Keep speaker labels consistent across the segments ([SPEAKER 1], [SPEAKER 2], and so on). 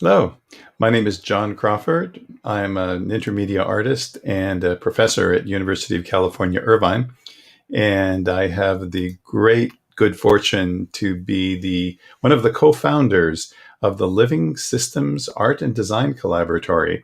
[SPEAKER 1] Hello, my name is John Crawford. I'm an intermedia artist and a professor at University of California, Irvine. And I have the great good fortune to be one of the co-founders of the Living Systems Art and Design Collaboratory.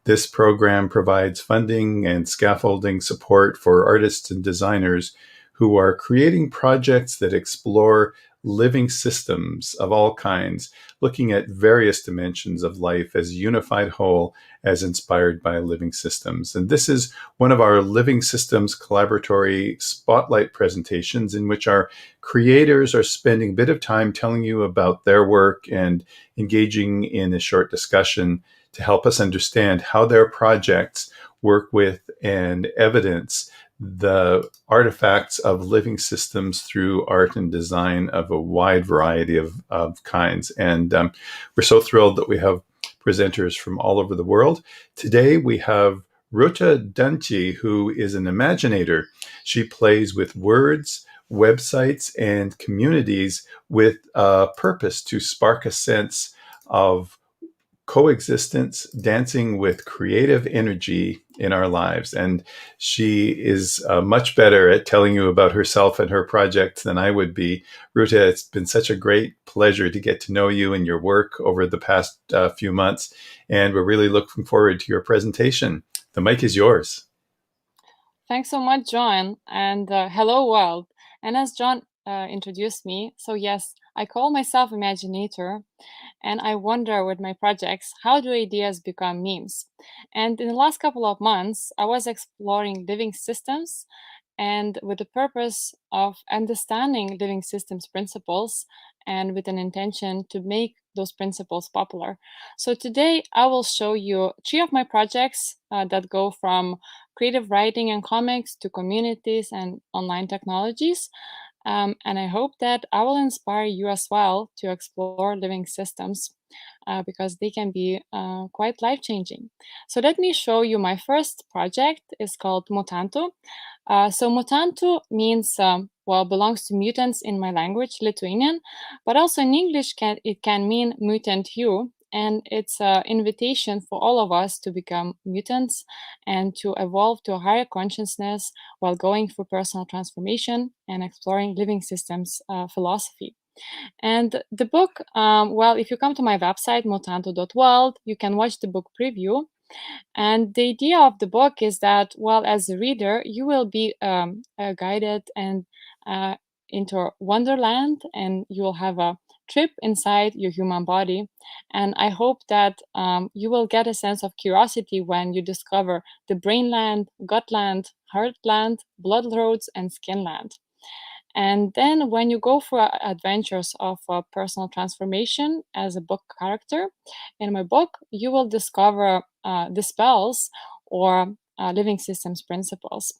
[SPEAKER 1] This program provides funding and scaffolding support for artists and designers who are creating projects that explore living systems of all kinds, looking at various dimensions of life as a unified whole, as inspired by living systems. And this is one of our Living Systems Collaboratory spotlight presentations in which our creators are spending a bit of time telling you about their work and engaging in a short discussion to help us understand how their projects work with and evidence the artifacts of living systems through art and design of a wide variety of kinds. And we're so thrilled that we have presenters from all over the world. Today we have Ruta Danyte, who is an imaginator. She plays with words, websites, and communities with a purpose to spark a sense of coexistence, dancing with creative energy in our lives. And she is much better at telling you about herself and her projects than I would be. Ruta, it's been such a great pleasure to get to know you and your work over the past few months. And we're really looking forward to your presentation. The mic is yours.
[SPEAKER 2] Thanks so much, John, and hello, world. And as John introduced me, so yes, I call myself Imaginator, and I wonder with my projects, how do ideas become memes? And in the last couple of months, I was exploring living systems and with the purpose of understanding living systems principles and with an intention to make those principles popular. So today I will show you 3 of my projects that go from creative writing and comics to communities and online technologies. And I hope that I will inspire you as well to explore living systems because they can be quite life-changing. So let me show you my first project. It's called Mutantu. So Mutantu means, well, belongs to mutants in my language, Lithuanian, but also in English it can mean mutant you. And it's an invitation for all of us to become mutants and to evolve to a higher consciousness while going through personal transformation and exploring living systems philosophy. And the book, well, if you come to my website, mutantu.world, you can watch the book preview. And the idea of the book is that, well, as a reader, you will be guided and into Wonderland, and you will have a trip inside your human body. And I hope that you will get a sense of curiosity when you discover the brainland, gutland, heartland, blood roads, and skinland. And then when you go for adventures of personal transformation as a book character, in my book, you will discover the spells or living systems principles.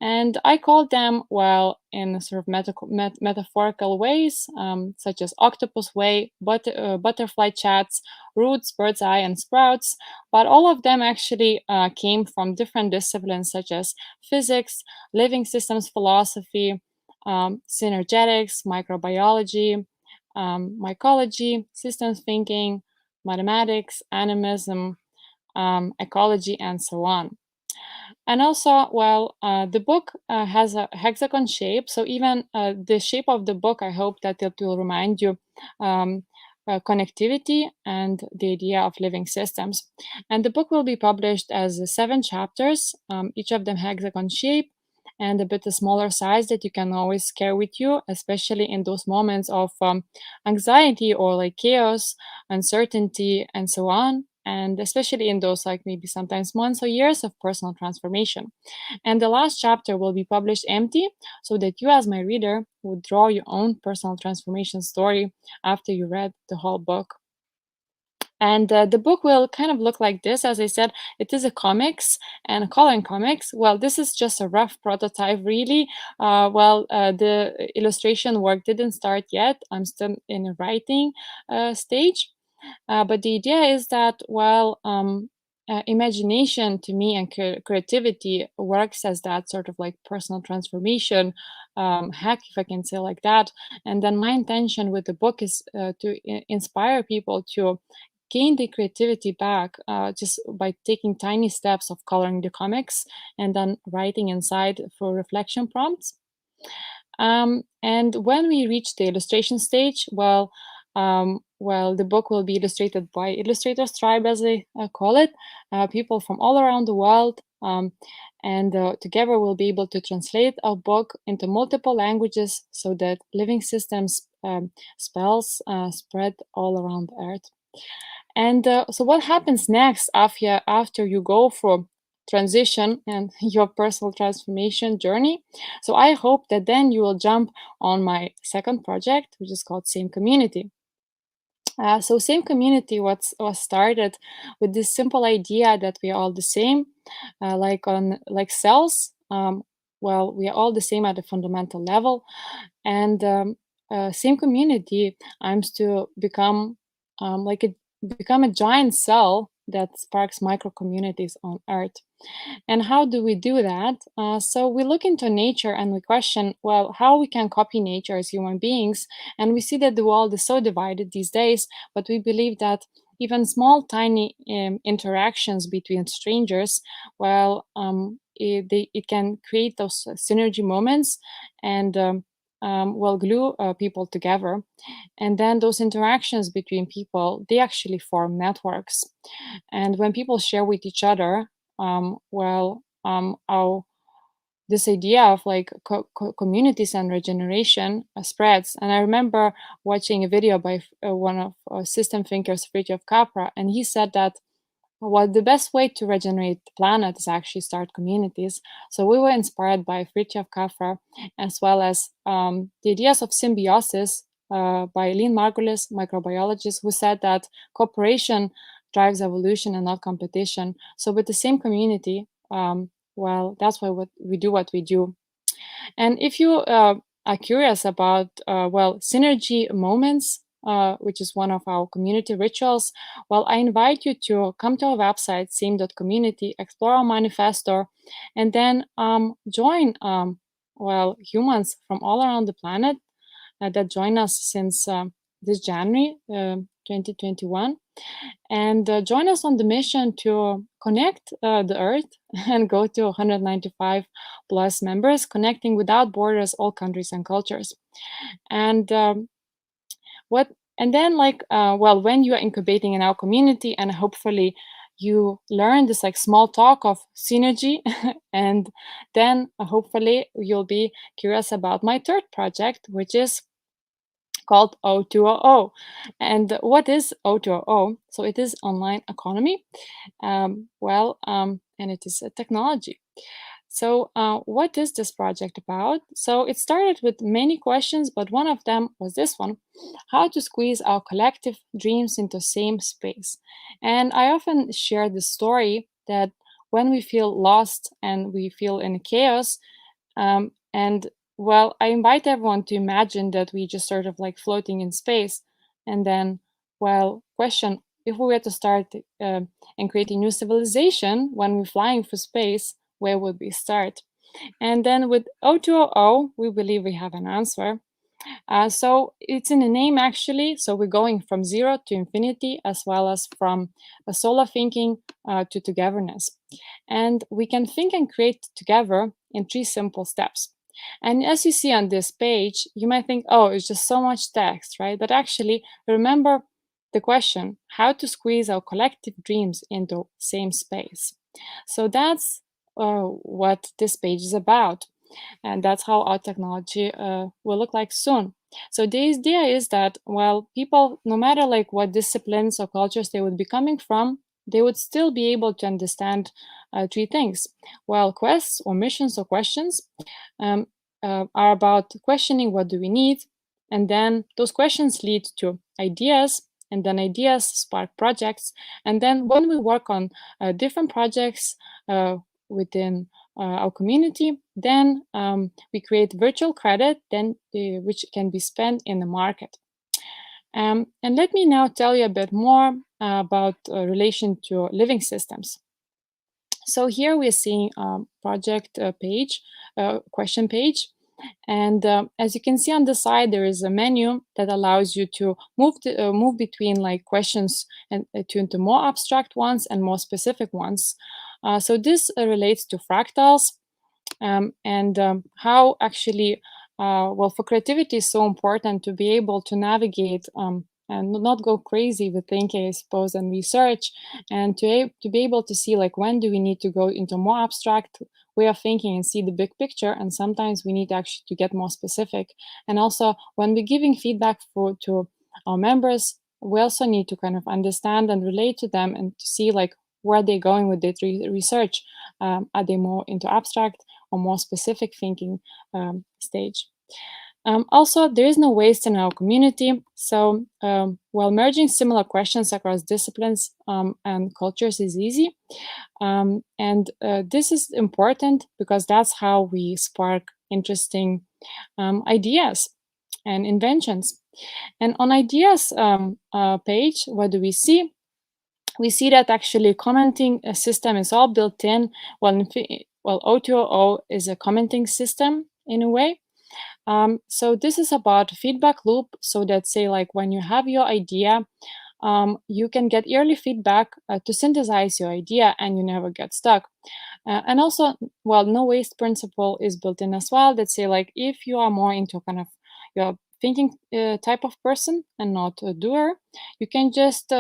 [SPEAKER 2] And I call them, well, in sort of metaphorical ways, such as octopus way, butterfly chats, roots, bird's eye, and sprouts. But all of them actually came from different disciplines such as physics, living systems philosophy, synergetics, microbiology, mycology, systems thinking, mathematics, animism, ecology, and so on. And also, well, the book has a hexagon shape. So even the shape of the book, I hope that it will remind you connectivity and the idea of living systems. And the book will be published as 7 chapters, each of them hexagon shape and a bit smaller size that you can always carry with you, especially in those moments of anxiety or like chaos, uncertainty, and so on. And especially in those like maybe sometimes months or years of personal transformation. And the last chapter will be published empty so that you as my reader would draw your own personal transformation story after you read the whole book. And the book will kind of look like this. As I said, it is a comics and a coloring comics. Well, this is just a rough prototype, really. The illustration work didn't start yet. I'm still in a writing stage. But the idea is that, well, imagination to me and creativity works as that sort of like personal transformation hack, if I can say like that. And then my intention with the book is to inspire people to gain their creativity back just by taking tiny steps of coloring the comics and then writing inside for reflection prompts. And when we reach the illustration stage, the book will be illustrated by Illustrators Tribe, as they call it, people from all around the world. And together we'll be able to translate our book into multiple languages so that living systems spells spread all around the earth. And so what happens next after you go through transition and your personal transformation journey? So I hope that then you will jump on my second project, which is called Same Community. So Same Community was started with this simple idea that we are all the same, like cells. We are all the same at a fundamental level, and Same Community aims to become become a giant cell that sparks micro communities on Earth. And how do we do that? So we look into nature and we question, well, how we can copy nature as human beings. And we see that the world is so divided these days, but we believe that even small, tiny interactions between strangers, it can create those synergy moments and will glue people together. And then those interactions between people, they actually form networks. And when people share with each other, our this idea of like communities and regeneration spreads. And I remember watching a video by one of system thinkers, Fritjof Capra, and he said that the best way to regenerate the planet is actually start communities. So we were inspired by Fritjof Capra, as well as the ideas of symbiosis by Lynn Margulis, microbiologist, who said that cooperation drives evolution and not competition. So with the same community, that's why we do what we do. And if you are curious about, synergy moments, which is one of our community rituals, I invite you to come to our website, same.community, explore our manifesto, and then join, humans from all around the planet that join us since this January 2021. And join us on the mission to connect the Earth and go to 195 plus members, connecting without borders all countries and cultures. And when you are incubating in our community, and hopefully you learn this like small talk of synergy, and then hopefully you'll be curious about my third project, which is called O2OO. And what is O2OO? So it is online economy, and it is a technology. So what is this project about? So it started with many questions, but one of them was this one: how to squeeze our collective dreams into same space. And I often share the story that when we feel lost and we feel in chaos, I invite everyone to imagine that we just sort of like floating in space, and then, question if we were to start and create a new civilization when we're flying through space, where would we start? And then with O2OO, we believe we have an answer. So it's in the name actually. So we're going from zero to infinity, as well as from a solo thinking to togetherness. And we can think and create together in 3 simple steps. And as you see on this page, you might think, oh, it's just so much text, right? But actually, remember the question: how to squeeze our collective dreams into same space. So that's what this page is about. And that's how our technology will look like soon. So the idea is that, people, no matter like what disciplines or cultures they would be coming from, they would still be able to understand 3 things. Quests or missions or questions are about questioning what do we need, and then those questions lead to ideas, and then ideas spark projects, and then when we work on different projects within our community, then we create virtual credit, which can be spent in the market. And let me now tell you a bit more about relation to living systems. So here we're seeing project page, question page. And as you can see on the side, there is a menu that allows you to move between like questions and into more abstract ones and more specific ones. So this relates to fractals and how actually, well, for creativity is so important to be able to navigate and not go crazy with thinking, I suppose, and research, and to be able to see like when do we need to go into more abstract way of thinking and see the big picture, and sometimes we need actually to get more specific. And also when we're giving feedback to our members, we also need to kind of understand and relate to them and to see like where they're going with their research. Are they more into abstract or more specific thinking stage? Also, there is no waste in our community. So while merging similar questions across disciplines and cultures is easy. And this is important because that's how we spark interesting ideas and inventions. And on ideas page, what do we see? We see that actually commenting system is all built in. Well, O2O is a commenting system in a way. So this is about feedback loop. So that say like when you have your idea, you can get early feedback to synthesize your idea and you never get stuck. And also, well, no waste principle is built in as well. That say like if you are more into kind of your thinking type of person and not a doer, you can just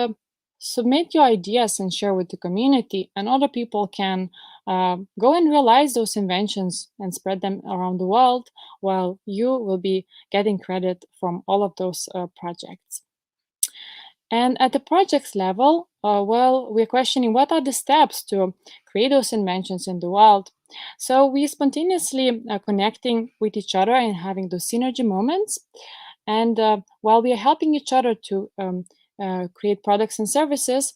[SPEAKER 2] submit your ideas and share with the community, and other people can go and realize those inventions and spread them around the world, while you will be getting credit from all of those projects. And at the projects level, well, we're questioning what are the steps to create those inventions in the world. So we spontaneously connecting with each other and having those synergy moments. And while we are helping each other to create products and services,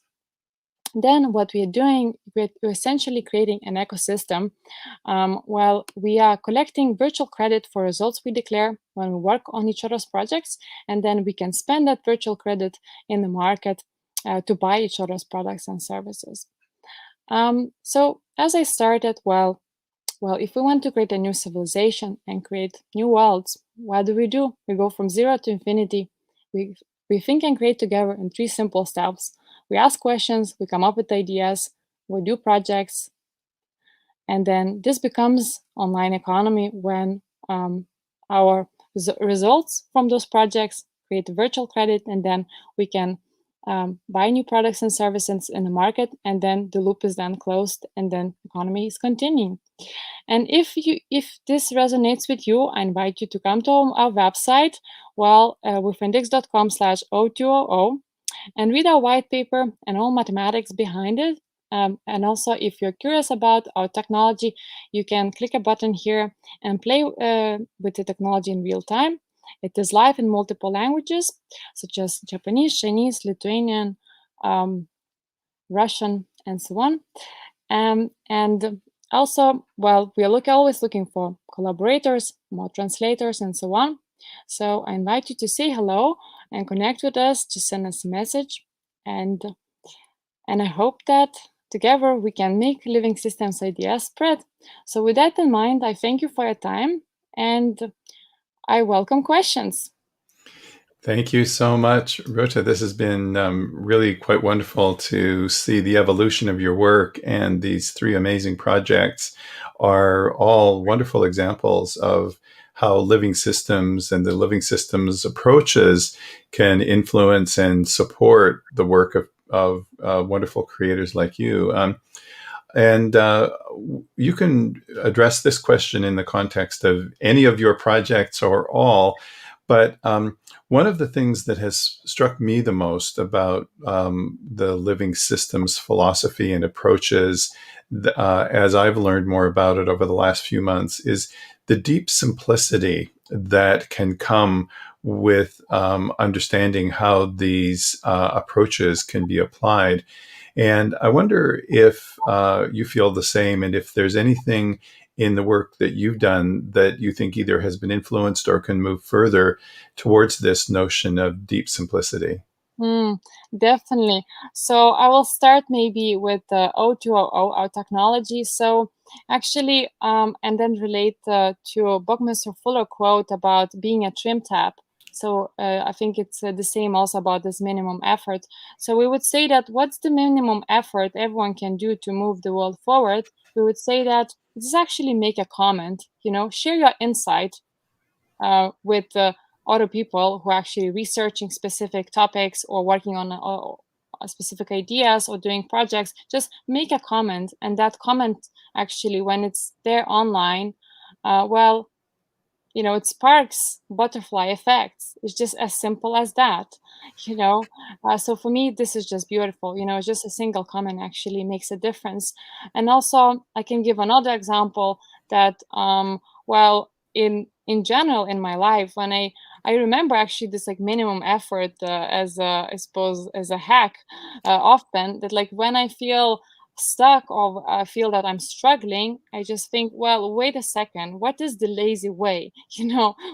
[SPEAKER 2] then what we are doing, we're essentially creating an ecosystem. While we are collecting virtual credit for results we declare when we work on each other's projects, and then we can spend that virtual credit in the market to buy each other's products and services. So as I started, well, if we want to create a new civilization and create new worlds, what do? We go from zero to infinity. We think and create together in 3 simple steps. We ask questions, we come up with ideas, we do projects, and then this becomes online economy when our results from those projects create virtual credit, and then we can buy new products and services in the market, and then the loop is then closed, and then economy is continuing. And if this resonates with you, I invite you to come to our website, well, with index.com/O2OO, and read our white paper and all mathematics behind it. And also, if you're curious about our technology, you can click a button here and play with the technology in real time. It is live in multiple languages, such as Japanese, Chinese, Lithuanian, Russian, and so on. And also, well, we are always looking for collaborators, more translators, and so on. So I invite you to say hello and connect with us, to send us a message. And I hope that together we can make living systems ideas spread. So with that in mind, I thank you for your time and I welcome questions.
[SPEAKER 1] Thank you so much, Ruta. This has been really quite wonderful to see the evolution of your work, and these 3 amazing projects are all wonderful examples of how living systems and the living systems approaches can influence and support the work of wonderful creators like you. And you can address this question in the context of any of your projects or all. But one of the things that has struck me the most about the living systems philosophy and approaches, as I've learned more about it over the last few months, is the deep simplicity that can come with understanding how these approaches can be applied. And I wonder if you feel the same, and if there's anything in the work that you've done that you think either has been influenced or can move further towards this notion of deep simplicity.
[SPEAKER 2] Definitely. So I will start maybe with the O2OO, our technology. So Actually, and then relate to Buckminster Fuller quote about being a trim tab. So I think it's the same also about this minimum effort. So we would say that what's the minimum effort everyone can do to move the world forward? We would say that just actually make a comment, share your insight with other people who are actually researching specific topics or working on specific ideas or doing projects. Just make a comment, and that comment actually, when it's there online, it sparks butterfly effects. It's just as simple as that. So for me, this is just beautiful. Just a single comment actually makes a difference. And also, I can give another example that, in general in my life, when I remember actually this like minimum effort as I suppose as a hack often, that like when I feel stuck or I feel that I'm struggling, I just think, well, wait a second, what is the lazy way?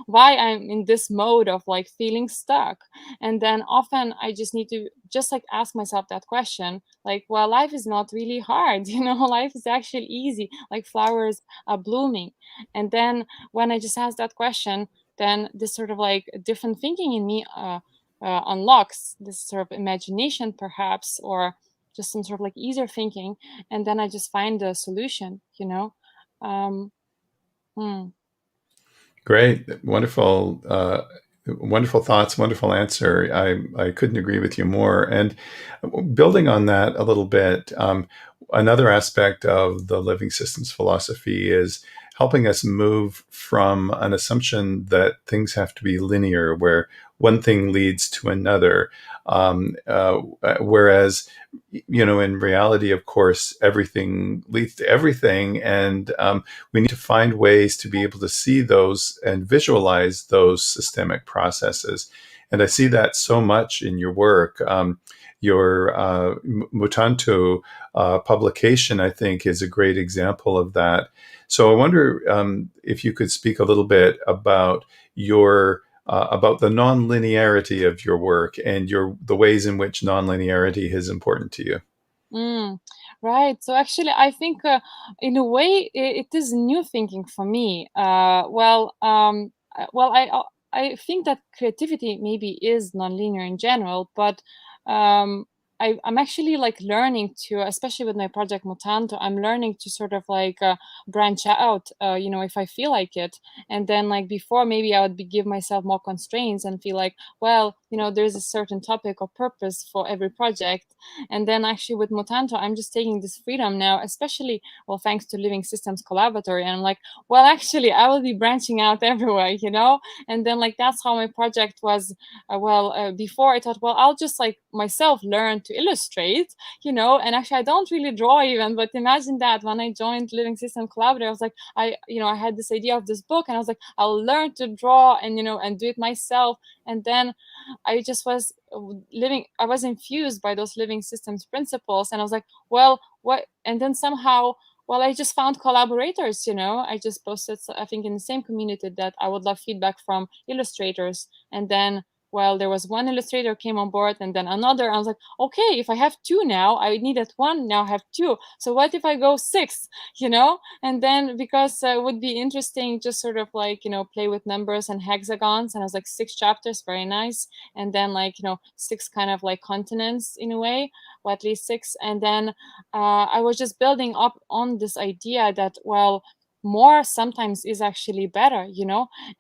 [SPEAKER 2] Why I'm in this mode of like feeling stuck. And then often I just need to just like ask myself that question, like, well, life is not really hard, life is actually easy, like flowers are blooming. And then when I just ask that question, then this sort of like different thinking in me unlocks this sort of imagination perhaps, or just some sort of like easier thinking, and then I just find the solution. um, hmm.
[SPEAKER 1] Great, wonderful, wonderful thoughts, wonderful answer. I couldn't agree with you more. And building on that a little bit, another aspect of the living systems philosophy is helping us move from an assumption that things have to be linear, where one thing leads to another, whereas in reality, of course, everything leads to everything, and we need to find ways to be able to see those and visualize those systemic processes. And I see that so much in your work. Your Mutanto publication, I think, is a great example of that. So I wonder if you could speak a little bit about about the nonlinearity of your work and the ways in which nonlinearity is important to you.
[SPEAKER 2] Right. So actually, I think in a way it is new thinking for me. I think that creativity maybe is nonlinear in general, but um, I'm actually like learning to, especially with my project Mutanto, I'm learning to sort of like branch out, if I feel like it. And then like before, maybe I would give myself more constraints and feel like, well, there's a certain topic or purpose for every project. And then actually with Mutanto, I'm just taking this freedom now, especially, well, thanks to Living Systems Collaboratory. And I'm like, well, actually, I will be branching out everywhere, And then like, that's how my project was. Before I thought, well, I'll just like myself learn to illustrate, and actually I don't really draw even, but imagine that when I joined Living Systems Collaboratory, I was like, I had this idea of this book and I was like, I'll learn to draw and do it myself. And then I just was I was infused by those living systems principles. And I was like, well, what? And then somehow, well, I just found collaborators, I just posted, I think, in the same community that I would love feedback from illustrators. And then, well, there was one illustrator came on board and then another. I was like, okay, if I have two now, I needed one, now I have two. So what if I go six, And then because it would be interesting, just sort of like, play with numbers and hexagons. And I was like, 6 chapters, very nice. And then like, 6 kind of like continents in a way, or at least 6. And then I was just building up on this idea that, well, more sometimes is actually better,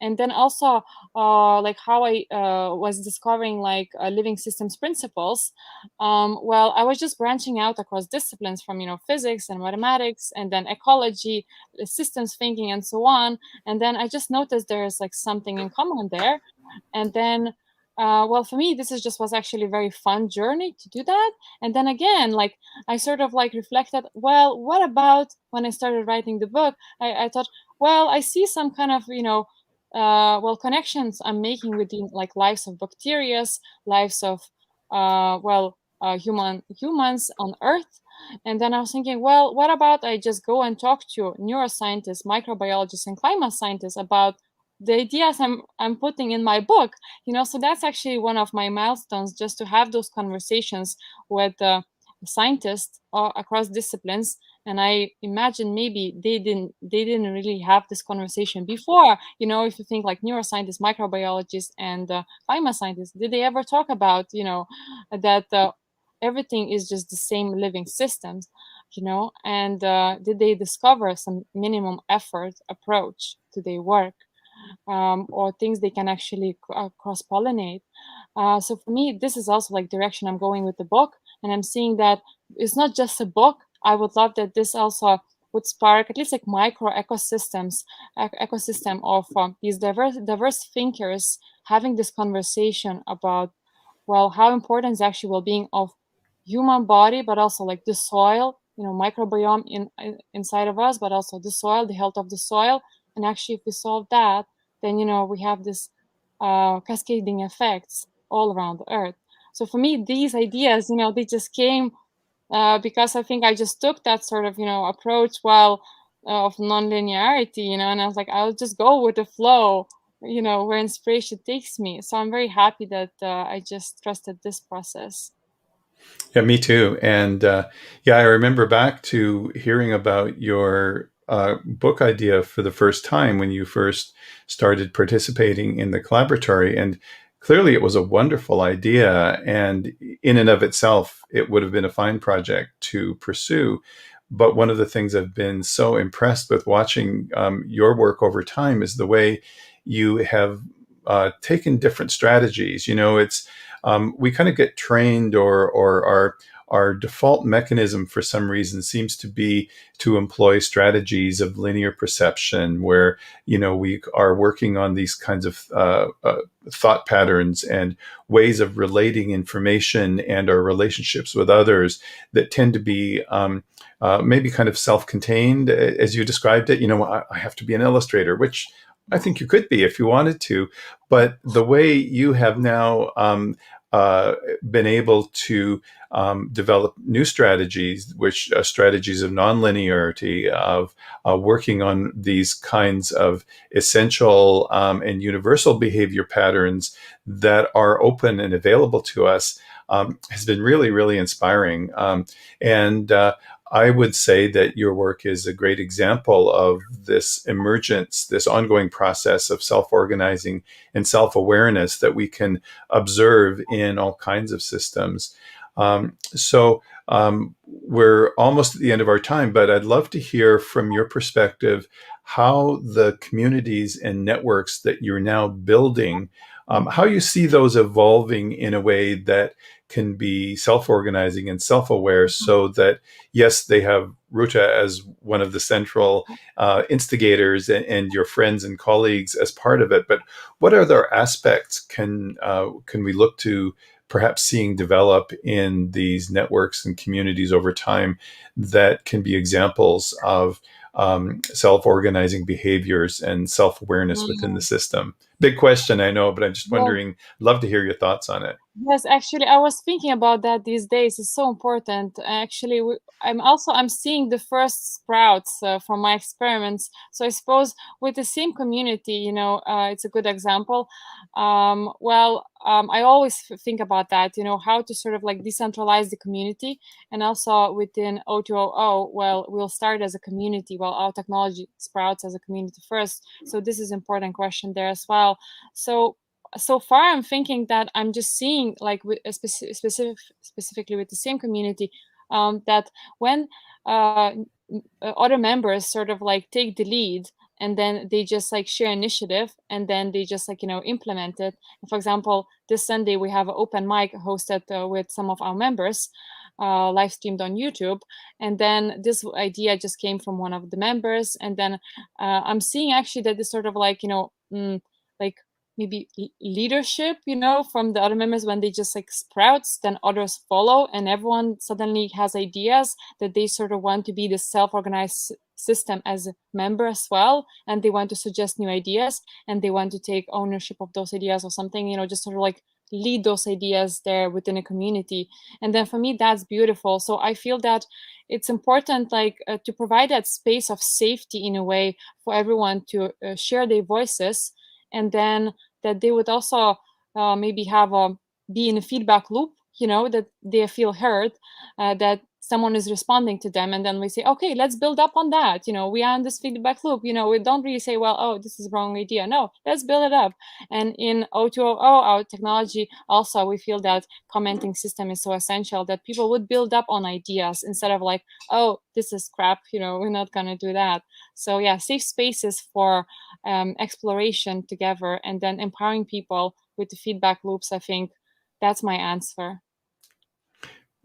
[SPEAKER 2] And then also like how I was discovering like living systems principles. I was just branching out across disciplines from, physics and mathematics, and then ecology, systems thinking, and so on. And then I just noticed there's like something in common there. And then for me, this was actually a very fun journey to do that. And then again, like I sort of like reflected, well, what about when I started writing the book? I thought, well, I see some kind of, connections I'm making within like lives of bacteria, lives of, humans on Earth. And then I was thinking, well, what about I just go and talk to neuroscientists, microbiologists, and climate scientists about the ideas I'm putting in my book, So that's actually one of my milestones, just to have those conversations with scientists across disciplines, and I imagine maybe they didn't really have this conversation before. If you think like neuroscientists, microbiologists, and climate scientists, did they ever talk about that everything is just the same living systems? And did they discover some minimum effort approach to their work, or things they can actually cross-pollinate? So for me, this is also like direction I'm going with the book, and I'm seeing that it's not just a book. I would love that this also would spark at least like micro ecosystems, ecosystem of these diverse thinkers having this conversation about, well, how important is actually well-being of human body, but also like the soil, microbiome inside of us, but also the soil, the health of the soil. And actually, if we solve that, then we have this cascading effects all around the earth. So for me, these ideas, they just came because I think I just took that sort of approach of non-linearity, and I was like, I'll just go with the flow, where inspiration takes me. So I'm very happy that I just trusted this process.
[SPEAKER 1] Yeah, me too. And I remember back to hearing about your book idea for the first time when you first started participating in the collaboratory. And clearly, it was a wonderful idea. And in and of itself, it would have been a fine project to pursue. But one of the things I've been so impressed with watching your work over time is the way you have taken different strategies. It's we kind of get trained, or our default mechanism for some reason seems to be to employ strategies of linear perception, where we are working on these kinds of thought patterns and ways of relating information and our relationships with others that tend to be maybe kind of self-contained, as you described it. I have to be an illustrator, which I think you could be if you wanted to, but the way you have now been able to develop new strategies, which strategies of nonlinearity, of working on these kinds of essential and universal behavior patterns that are open and available to us, has been really, really inspiring. And I would say that your work is a great example of this emergence, this ongoing process of self-organizing and self-awareness that we can observe in all kinds of systems. We're almost at the end of our time, but I'd love to hear from your perspective how the communities and networks that you're now building, how you see those evolving in a way that can be self-organizing and self-aware, so that, yes, they have Ruta as one of the central instigators, and your friends and colleagues as part of it. But what other aspects can we look to perhaps seeing develop in these networks and communities over time that can be examples of self-organizing behaviors and self-awareness within the system? Big question, I know, but I'm just wondering, love to hear your thoughts on it.
[SPEAKER 2] Yes, actually, I was thinking about that these days. It's so important. Actually, I'm seeing the first sprouts from my experiments. So I suppose with the same community, it's a good example. I always think about that. How to sort of like decentralize the community, and also within O2OO. Well, we'll start as a community. Well, our technology sprouts as a community first. So this is an important question there as well. So far, I'm thinking that I'm just seeing, like, with specifically with the same community, that when other members sort of like take the lead, and then they just like share initiative, and then they just like implement it. For example, this Sunday we have an open mic hosted with some of our members, live streamed on YouTube, and then this idea just came from one of the members, and then I'm seeing actually that this sort of like like maybe leadership, from the other members. When they just like sprouts, then others follow, and everyone suddenly has ideas that they sort of want to be the self-organized system as a member as well, and they want to suggest new ideas, and they want to take ownership of those ideas or something, just sort of like lead those ideas there within a community. And then for me, that's beautiful. So I feel that it's important, like to provide that space of safety in a way for everyone to share their voices, and then that they would also maybe have be in a feedback loop, that they feel heard, that someone is responding to them, and then we say, okay, let's build up on that. We are in this feedback loop. We don't really say, well, oh, this is the wrong idea. No, let's build it up. And in O200, our technology, also we feel that commenting system is so essential that people would build up on ideas instead of like, oh, this is crap, we're not going to do that. So yeah, safe spaces for exploration together, and then empowering people with the feedback loops. I think that's my answer.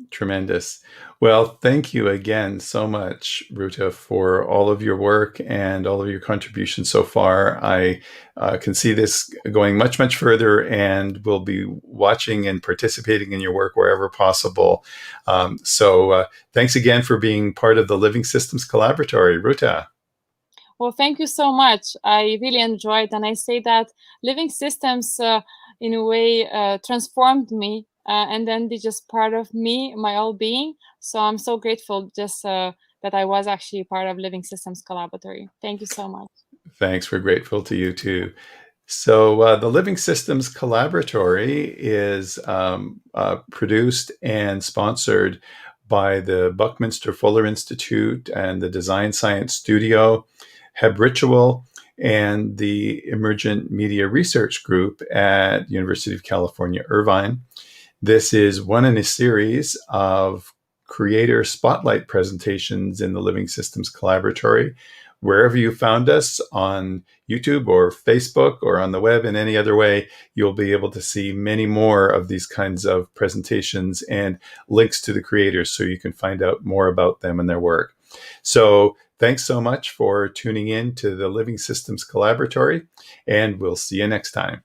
[SPEAKER 1] Tremendous. Well, thank you again so much, Ruta, for all of your work and all of your contributions so far. I can see this going much, much further, and will be watching and participating in your work wherever possible. So thanks again for being part of the Living Systems Collaboratory, Ruta.
[SPEAKER 2] Well, thank you so much. I really enjoyed, and I say that Living Systems, in a way, transformed me, and then they just part of me, my whole being. So I'm so grateful just that I was actually part of Living Systems Collaboratory. Thank you so much.
[SPEAKER 1] Thanks. We're grateful to you too. So the Living Systems Collaboratory is produced and sponsored by the Buckminster Fuller Institute and the Design Science Studio, habRitual, and the Emergent Media Research Group at University of California, Irvine. This is one in a series of creator spotlight presentations in the Living Systems Collaboratory. Wherever you found us, on YouTube or Facebook or on the web in any other way, you'll be able to see many more of these kinds of presentations and links to the creators so you can find out more about them and their work. So thanks so much for tuning in to the Living Systems Collaboratory, and we'll see you next time.